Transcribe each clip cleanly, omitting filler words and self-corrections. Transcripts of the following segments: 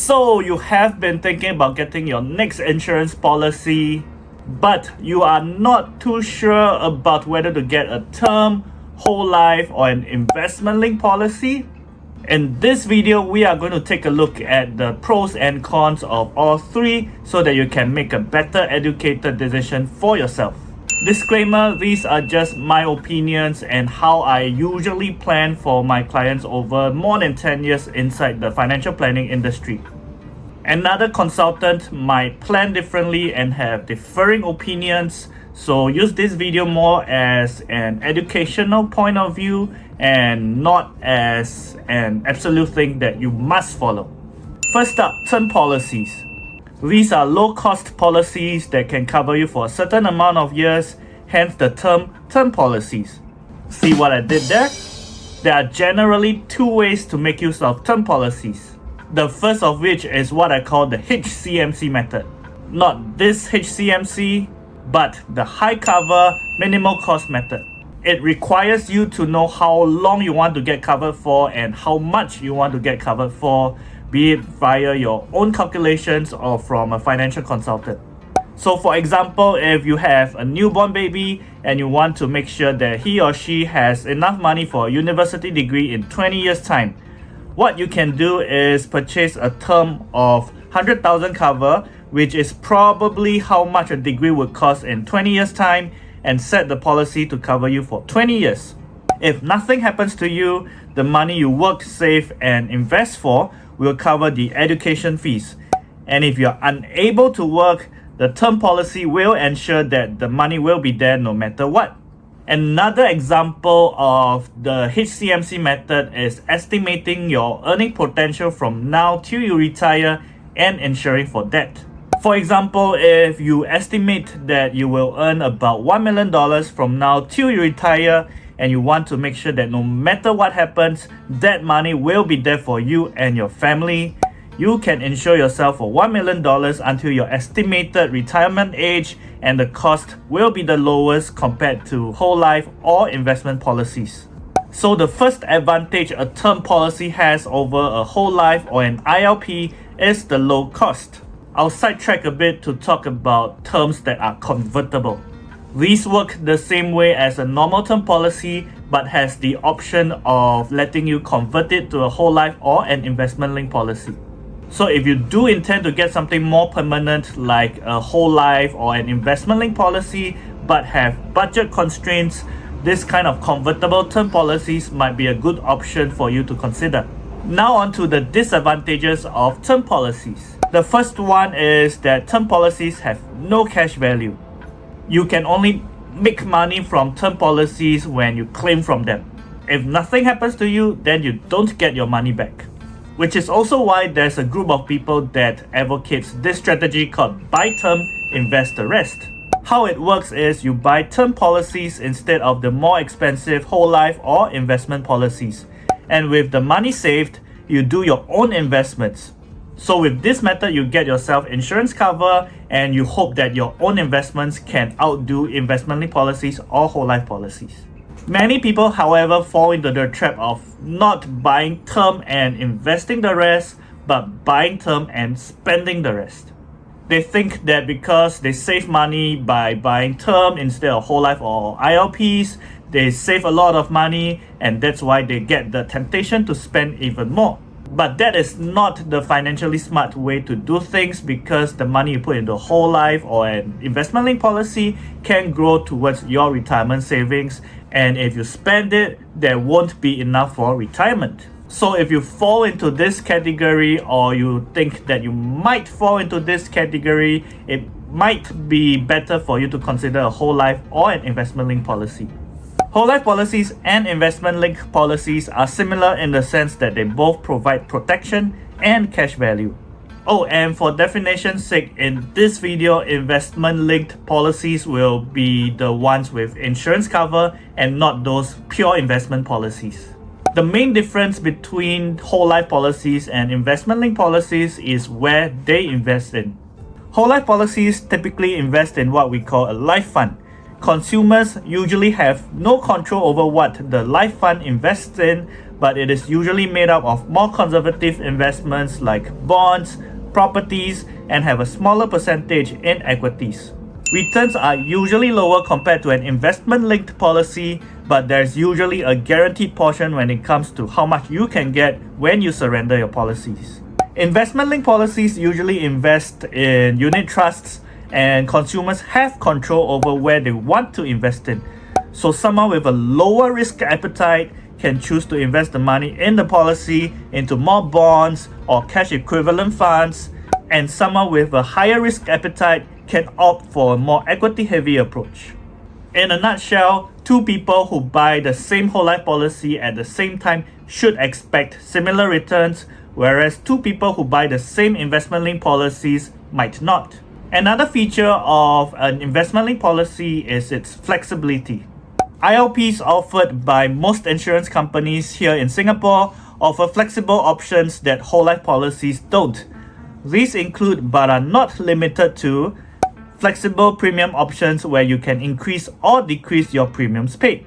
So you have been thinking about getting your next insurance policy, but you are not too sure about whether to get a term, whole life, or an investment-linked policy? In this video, we are going to take a look at the pros and cons of all three so that you can make a better educated decision for yourself. Disclaimer, these are just my opinions and how I usually plan for my clients over more than 10 years inside the financial planning industry. Another consultant might plan differently and have differing opinions, so use this video more as an educational point of view and not as an absolute thing that you must follow. First up, term policies. These are low-cost policies that can cover you for a certain amount of years, hence the term policies. See what I did there? There are generally two ways to make use of term policies. The first of which is what I call the HCMC method. Not this HCMC, but the high cover, minimal cost method. It requires you to know how long you want to get covered for and how much you want to get covered for, be it via your own calculations or from a financial consultant. So for example, if you have a newborn baby and you want to make sure that he or she has enough money for a university degree in 20 years time, what you can do is purchase a term of 100,000 cover, which is probably how much a degree would cost in 20 years time, and set the policy to cover you for 20 years. If nothing happens to you, the money you work, save, and invest for will cover the education fees. And if you're unable to work, the term policy will ensure that the money will be there no matter what. Another example of the HCMC method is estimating your earning potential from now till you retire and ensuring for that. For example, if you estimate that you will earn about $1 million from now till you retire, and you want to make sure that no matter what happens, that money will be there for you and your family, you can insure yourself for $1 million until your estimated retirement age, and the cost will be the lowest compared to whole life or investment policies. So the first advantage a term policy has over a whole life or an ILP is the low cost. I'll sidetrack a bit to talk about terms that are convertible. These work the same way as a normal term policy, but has the option of letting you convert it to a whole life or an investment-linked policy. So if you do intend to get something more permanent like a whole life or an investment-linked policy, but have budget constraints, this kind of convertible term policies might be a good option for you to consider. Now on to the disadvantages of term policies. The first one is that term policies have no cash value. You can only make money from term policies when you claim from them. If nothing happens to you, then you don't get your money back. Which is also why there's a group of people that advocates this strategy called buy term, invest the rest. How it works is you buy term policies instead of the more expensive whole life or investment policies. And with the money saved, you do your own investments. So with this method, you get yourself insurance cover and you hope that your own investments can outdo investment-linked policies or whole life policies. Many people, however, fall into the trap of not buying term and investing the rest, but buying term and spending the rest. They think that because they save money by buying term instead of whole life or ILPs, they save a lot of money, and that's why they get the temptation to spend even more. But that is not the financially smart way to do things, because the money you put into a whole life or an investment-linked policy can grow towards your retirement savings, and if you spend it, there won't be enough for retirement. So if you fall into this category, or you think that you might fall into this category, it might be better for you to consider a whole life or an investment-linked policy. Whole life policies and investment-linked policies are similar in the sense that they both provide protection and cash value. Oh, and for definition's sake, in this video, investment-linked policies will be the ones with insurance cover and not those pure investment policies. The main difference between whole life policies and investment-linked policies is where they invest in. Whole life policies typically invest in what we call a life fund. Consumers usually have no control over what the life fund invests in, but it is usually made up of more conservative investments like bonds, properties, and have a smaller percentage in equities. Returns are usually lower compared to an investment-linked policy, but there's usually a guaranteed portion when it comes to how much you can get when you surrender your policies. Investment-linked policies usually invest in unit trusts, and consumers have control over where they want to invest in. So someone with a lower risk appetite can choose to invest the money in the policy into more bonds or cash equivalent funds, and someone with a higher risk appetite can opt for a more equity heavy approach. In a nutshell, two people who buy the same whole life policy at the same time should expect similar returns, whereas two people who buy the same investment-linked policies might not. Another feature of an investment-linked policy is its flexibility. ILPs offered by most insurance companies here in Singapore offer flexible options that whole life policies don't. These include, but are not limited to, flexible premium options where you can increase or decrease your premiums paid.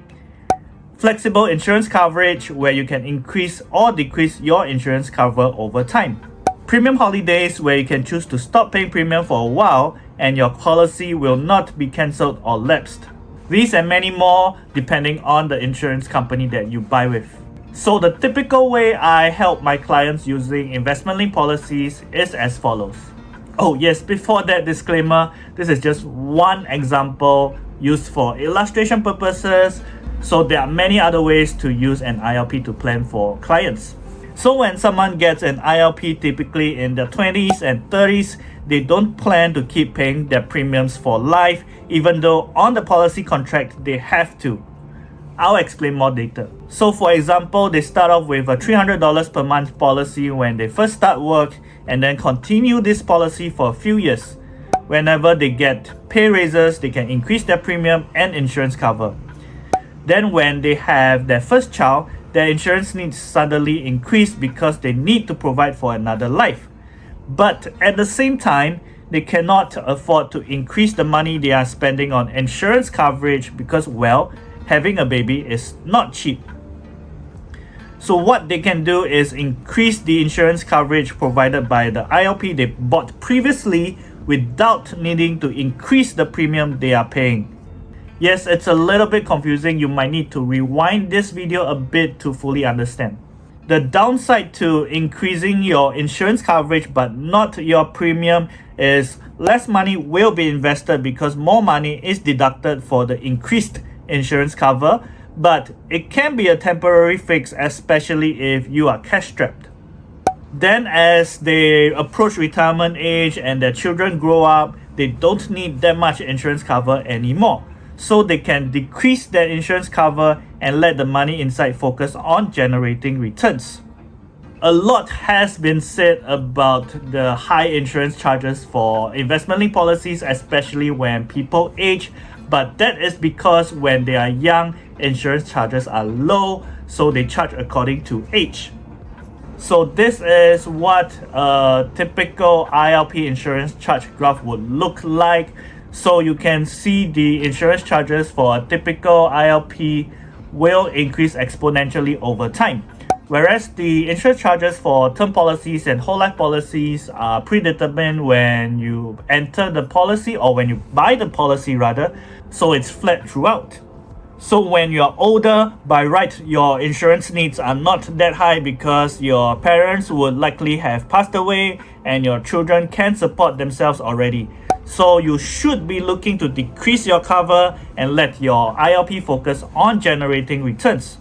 Flexible insurance coverage where you can increase or decrease your insurance cover over time. Premium holidays where you can choose to stop paying premium for a while and your policy will not be cancelled or lapsed. These and many more depending on the insurance company that you buy with. So the typical way I help my clients using investment-linked policies is as follows. Oh yes, before that disclaimer, this is just one example used for illustration purposes, so there are many other ways to use an ILP to plan for clients. So when someone gets an ILP typically in their 20s and 30s, they don't plan to keep paying their premiums for life, even though on the policy contract they have to. I'll explain more later. So for example, they start off with a $300 per month policy when they first start work and then continue this policy for a few years. Whenever they get pay raises, they can increase their premium and insurance cover. Then when they have their first child, their insurance needs suddenly increase because they need to provide for another life. But at the same time, they cannot afford to increase the money they are spending on insurance coverage because, well, having a baby is not cheap. So what they can do is increase the insurance coverage provided by the ILP they bought previously without needing to increase the premium they are paying. Yes, it's a little bit confusing. You might need to rewind this video a bit to fully understand. The downside to increasing your insurance coverage but not your premium is less money will be invested because more money is deducted for the increased insurance cover, but it can be a temporary fix, especially if you are cash strapped. Then as they approach retirement age and their children grow up, they don't need that much insurance cover anymore. So they can decrease their insurance cover and let the money inside focus on generating returns. A lot has been said about the high insurance charges for investment-linked policies, especially when people age, but that is because when they are young, insurance charges are low, so they charge according to age. So this is what a typical ILP insurance charge graph would look like. So you can see the insurance charges for a typical ILP will increase exponentially over time. Whereas the insurance charges for term policies and whole life policies are predetermined when you enter the policy or when you buy the policy rather, so it's flat throughout. So when you're older, by right, your insurance needs are not that high because your parents would likely have passed away and your children can support themselves already. So you should be looking to decrease your cover and let your ILP focus on generating returns.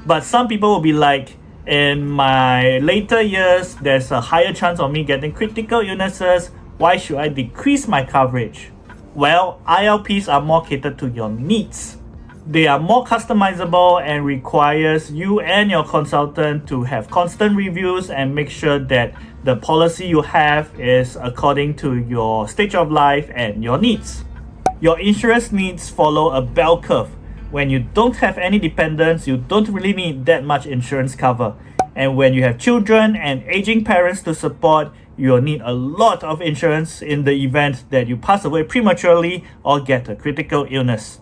But some people will be like, in my later years, there's a higher chance of me getting critical illnesses. Why should I decrease my coverage? Well, ILPs are more catered to your needs. They are more customizable and requires you and your consultant to have constant reviews and make sure that the policy you have is according to your stage of life and your needs. Your insurance needs follow a bell curve. When you don't have any dependents, you don't really need that much insurance cover. And when you have children and aging parents to support, you'll need a lot of insurance in the event that you pass away prematurely or get a critical illness.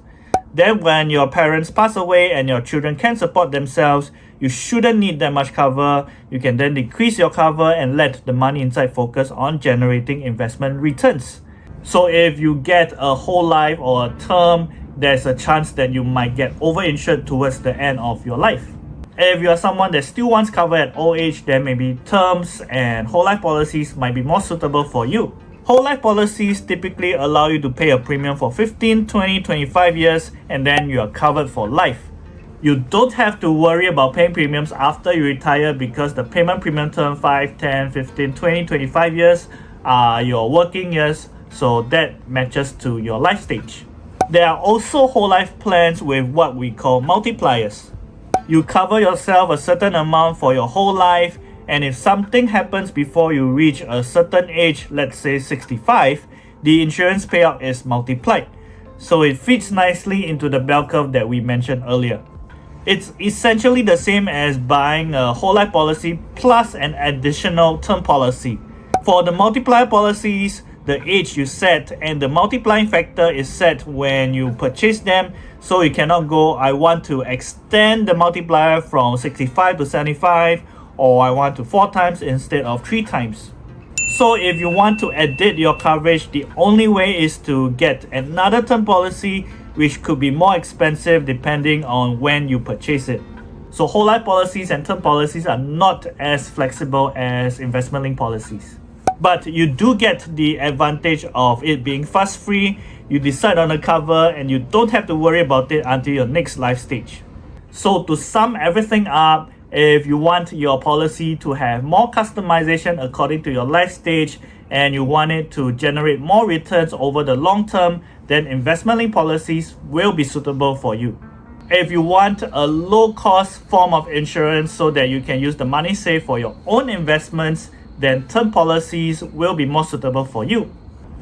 Then when your parents pass away and your children can support themselves, you shouldn't need that much cover. You can then decrease your cover and let the money inside focus on generating investment returns. So if you get a whole life or a term, there's a chance that you might get overinsured towards the end of your life. If you are someone that still wants cover at old age, then maybe terms and whole life policies might be more suitable for you. Whole life policies typically allow you to pay a premium for 15, 20, 25 years and then you are covered for life. You don't have to worry about paying premiums after you retire because the payment premium term 5, 10, 15, 20, 25 years are your working years, so that matches to your life stage. There are also whole life plans with what we call multipliers. You cover yourself a certain amount for your whole life, and if something happens before you reach a certain age, let's say 65, the insurance payout is multiplied. So it fits nicely into the bell curve that we mentioned earlier. It's essentially the same as buying a whole life policy plus an additional term policy. For the multiplier policies, the age you set and the multiplying factor is set when you purchase them, so you cannot go, I want to extend the multiplier from 65 to 75, or I want to 4 times instead of 3 times. So if you want to edit your coverage, the only way is to get another term policy, which could be more expensive depending on when you purchase it. So whole life policies and term policies are not as flexible as investment-linked policies. But you do get the advantage of it being fuss-free. You decide on the cover and you don't have to worry about it until your next life stage. So to sum everything up, if you want your policy to have more customization according to your life stage and you want it to generate more returns over the long term, then investment-linked policies will be suitable for you. If you want a low-cost form of insurance so that you can use the money saved for your own investments, then term policies will be more suitable for you.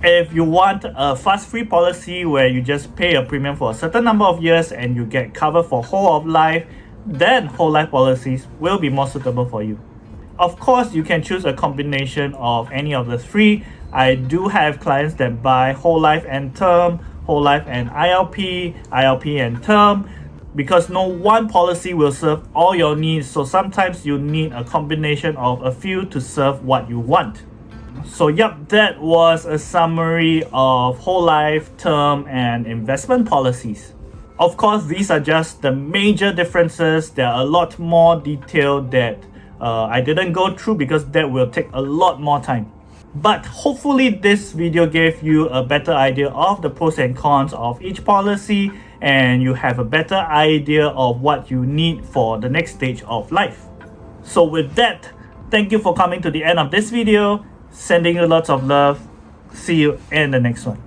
If you want a fuss-free policy where you just pay a premium for a certain number of years and you get covered for whole of life, then whole life policies will be more suitable for you. Of course, you can choose a combination of any of the three. I do have clients that buy whole life and term, whole life and ILP, ILP and term, because no one policy will serve all your needs, so sometimes you need a combination of a few to serve what you want. So yep, that was a summary of whole life, term and investment policies. Of course, these are just the major differences. There are a lot more detail that I didn't go through because that will take a lot more time. But hopefully this video gave you a better idea of the pros and cons of each policy and you have a better idea of what you need for the next stage of life. So with that, thank you for coming to the end of this video. Sending you lots of love. See you in the next one.